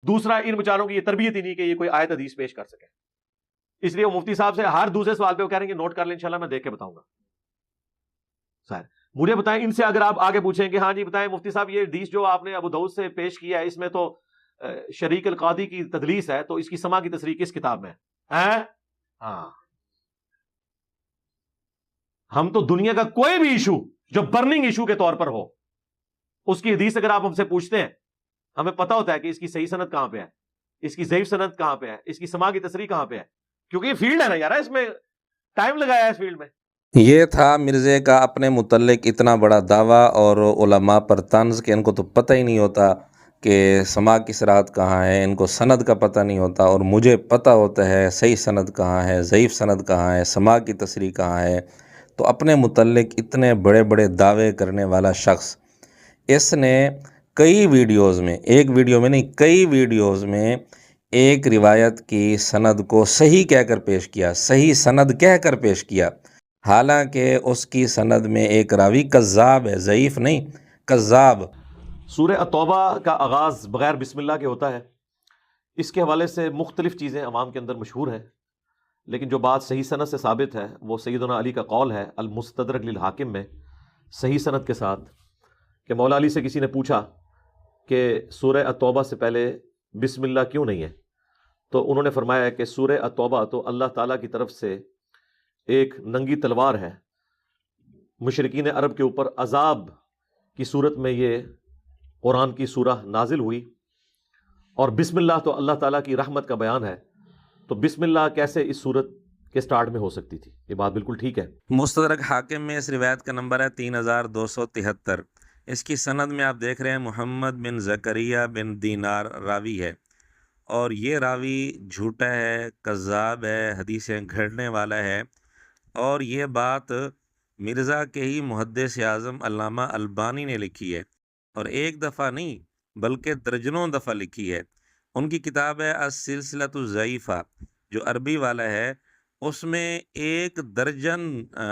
دوسرا ان بیچاروں کی یہ تربیت ہی نہیں کہ یہ کوئی آیت حدیث پیش کر سکے، اس لیے وہ مفتی صاحب سے ہر دوسرے سوال پہ وہ کہہ رہے ہیں کہ نوٹ کر لیں انشاءاللہ میں دیکھ کے بتاؤں گا. مجھے بتائیں ان سے اگر آپ آگے پوچھیں کہ ہاں جی بتائیں مفتی صاحب یہ حدیث جو آپ نے ابو داؤد سے پیش کیا ہے اس میں تو شریک القاضی کی تدلیس ہے، تو اس کی سما کی تصریح کس کتاب میں ہے؟ ہاں، ہم تو دنیا کا کوئی بھی ایشو جو برننگ ایشو کے طور پر ہو اس کی حدیث اگر آپ ہم سے پوچھتے ہیں ہمیں پتا ہوتا ہے کہ اس کی صحیح سند کہاں پہ ہے، اس کی ضعیف سند کہاں پہ ہے، اس کی سما کی تصریح کہاں پہ ہے، کیونکہ یہ فیلڈ ہے نا یار، اس میں ٹائم لگایا ہے اس فیلڈ میں. یہ تھا مرزے کا اپنے متعلق اتنا بڑا دعویٰ اور علماء پر طنز کہ ان کو تو پتہ ہی نہیں ہوتا کہ سما کی صراحت کہاں ہے، ان کو سند کا پتہ نہیں ہوتا، اور مجھے پتہ ہوتا ہے صحیح سند کہاں ہے، ضعیف سند کہاں ہے، سما کی تصریح کہاں ہے. تو اپنے متعلق اتنے بڑے بڑے دعوے کرنے والا شخص اس نے کئی ویڈیوز میں، ایک ویڈیو میں نہیں کئی ویڈیوز میں ایک روایت کی سند کو صحیح کہہ کر پیش کیا، صحیح سند کہہ کر پیش کیا، حالانکہ اس کی سند میں ایک راوی کذاب ہے، ضعیف نہیں کذاب. سورہ التوبہ کا آغاز بغیر بسم اللہ کے ہوتا ہے. اس کے حوالے سے مختلف چیزیں عوام کے اندر مشہور ہیں، لیکن جو بات صحیح سند سے ثابت ہے وہ سیدنا علی کا قول ہے المستدرک للحاکم میں صحیح سند کے ساتھ کہ مولا علی سے کسی نے پوچھا کہ سورہ التوبہ سے پہلے بسم اللہ کیوں نہیں ہے، تو انہوں نے فرمایا کہ سورہ التوبہ تو اللہ تعالیٰ کی طرف سے ایک ننگی تلوار ہے، مشرکین عرب کے اوپر عذاب کی صورت میں یہ قرآن کی سورہ نازل ہوئی، اور بسم اللہ تو اللہ تعالیٰ کی رحمت کا بیان ہے، تو بسم اللہ کیسے اس صورت کے سٹارٹ میں ہو سکتی تھی؟ یہ بات بالکل ٹھیک ہے. مستدرک حاکم میں اس روایت کا نمبر ہے 3273. اس کی سند میں آپ دیکھ رہے ہیں محمد بن زکریہ بن دینار راوی ہے، اور یہ راوی جھوٹا ہے، کذاب ہے، حدیثیں گھڑنے والا ہے. اور یہ بات مرزا کے ہی محدث اعظم علامہ البانی نے لکھی ہے، اور ایک دفعہ نہیں بلکہ درجنوں دفعہ لکھی ہے. ان کی کتاب ہے السلسلۃ الضعیفہ جو عربی والا ہے، اس میں 1 درجن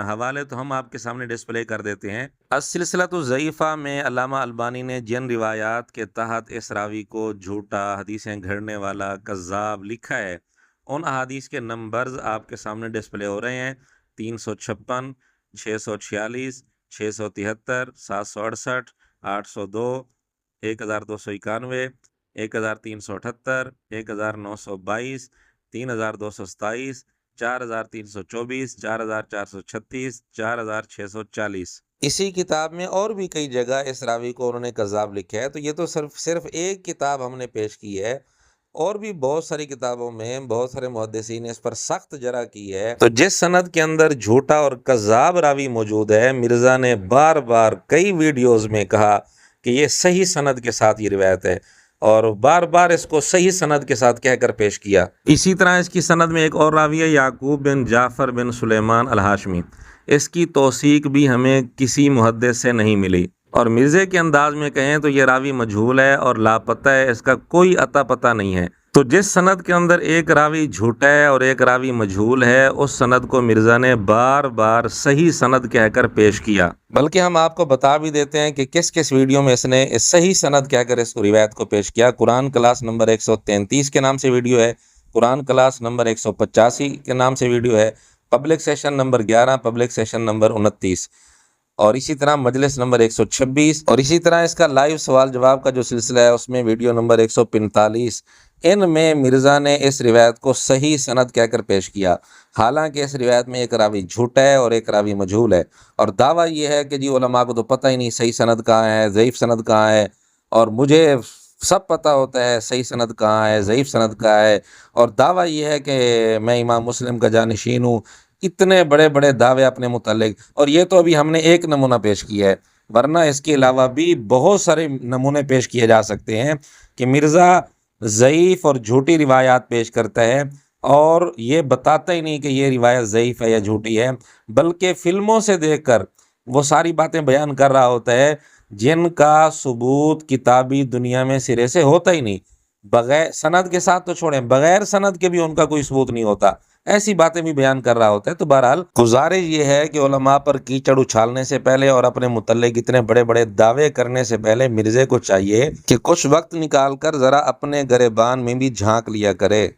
حوالے تو ہم آپ کے سامنے ڈسپلے کر دیتے ہیں. السلسلۃ الضعیفہ میں علامہ البانی نے جن روایات کے تحت اس راوی کو جھوٹا، حدیثیں گھڑنے والا، کذاب لکھا ہے، ان احادیث کے نمبرز آپ کے سامنے ڈسپلے ہو رہے ہیں. 356، 646، 673، 768، 802، 1291، 1378، 1922، 3227، 4324، 4436، 4640. اسی کتاب میں اور بھی کئی جگہ اس راوی کو انہوں نے کذاب لکھا ہے. تو یہ تو صرف ایک کتاب ہم نے پیش کی ہے، اور بھی بہت ساری کتابوں میں بہت سارے محدثین نے اس پر سخت جرح کی ہے. تو جس سند کے اندر جھوٹا اور کذاب راوی موجود ہے، مرزا نے بار بار کئی ویڈیوز میں کہا کہ یہ صحیح سند کے ساتھ یہ روایت ہے، اور بار بار اس کو صحیح سند کے ساتھ کہہ کر پیش کیا. اسی طرح اس کی سند میں ایک اور راوی ہے یعقوب بن جعفر بن سلیمان الہاشمی. اس کی توثیق بھی ہمیں کسی محدث سے نہیں ملی، اور مرزے کے انداز میں کہیں تو یہ راوی مجہول ہے اور لاپتہ ہے، اس کا کوئی عطا پتہ نہیں ہے. تو جس سند کے اندر ایک راوی جھوٹا ہے اور ایک راوی مجہول ہے، اس سند کو مرزا نے بار بار صحیح سند کہہ کر پیش کیا. بلکہ ہم آپ کو بتا بھی دیتے ہیں کہ کس کس ویڈیو میں اس نے اس صحیح سند کہہ کر اس روایت کو پیش کیا. قرآن کلاس نمبر 133 کے نام سے ویڈیو ہے، قرآن کلاس نمبر 185 کے نام سے ویڈیو ہے، public session number 11، public session number 29، اور اسی طرح مجلس نمبر 126، اور اسی طرح اس کا لائیو سوال جواب کا جو سلسلہ ہے اس میں ویڈیو نمبر 145. ان میں مرزا نے اس روایت کو صحیح سند کہہ کر پیش کیا، حالانکہ اس روایت میں ایک راوی جھوٹا ہے اور ایک راوی مجہول ہے. اور دعویٰ یہ ہے کہ جی علماء کو تو پتہ ہی نہیں صحیح سند کہاں ہے، ضعیف سند کہاں ہے، اور مجھے سب پتہ ہوتا ہے صحیح سند کہاں ہے، ضعیف سند کہاں ہے. اور دعویٰ یہ ہے کہ میں امام مسلم کا جانشین ہوں. اتنے بڑے بڑے دعوے اپنے متعلق، اور یہ تو ابھی ہم نے ایک نمونہ پیش کیا ہے، ورنہ اس کے علاوہ بھی بہت سارے نمونے پیش کیے جا سکتے ہیں کہ مرزا ضعیف اور جھوٹی روایات پیش کرتا ہے، اور یہ بتاتا ہی نہیں کہ یہ روایت ضعیف ہے یا جھوٹی ہے، بلکہ فلموں سے دیکھ کر وہ ساری باتیں بیان کر رہا ہوتا ہے جن کا ثبوت کتابی دنیا میں سرے سے ہوتا ہی نہیں. بغیر سند کے ساتھ تو چھوڑیں، بغیر سند کے بھی ان کا کوئی ثبوت نہیں ہوتا، ایسی باتیں بھی بیان کر رہا ہوتا ہے۔ تو بہرحال گزارش یہ ہے کہ علماء پر کیچڑ اچھالنے سے پہلے اور اپنے متعلق اتنے بڑے بڑے دعوے کرنے سے پہلے مرزے کو چاہیے کہ کچھ وقت نکال کر ذرا اپنے گریبان میں بھی جھانک لیا کرے۔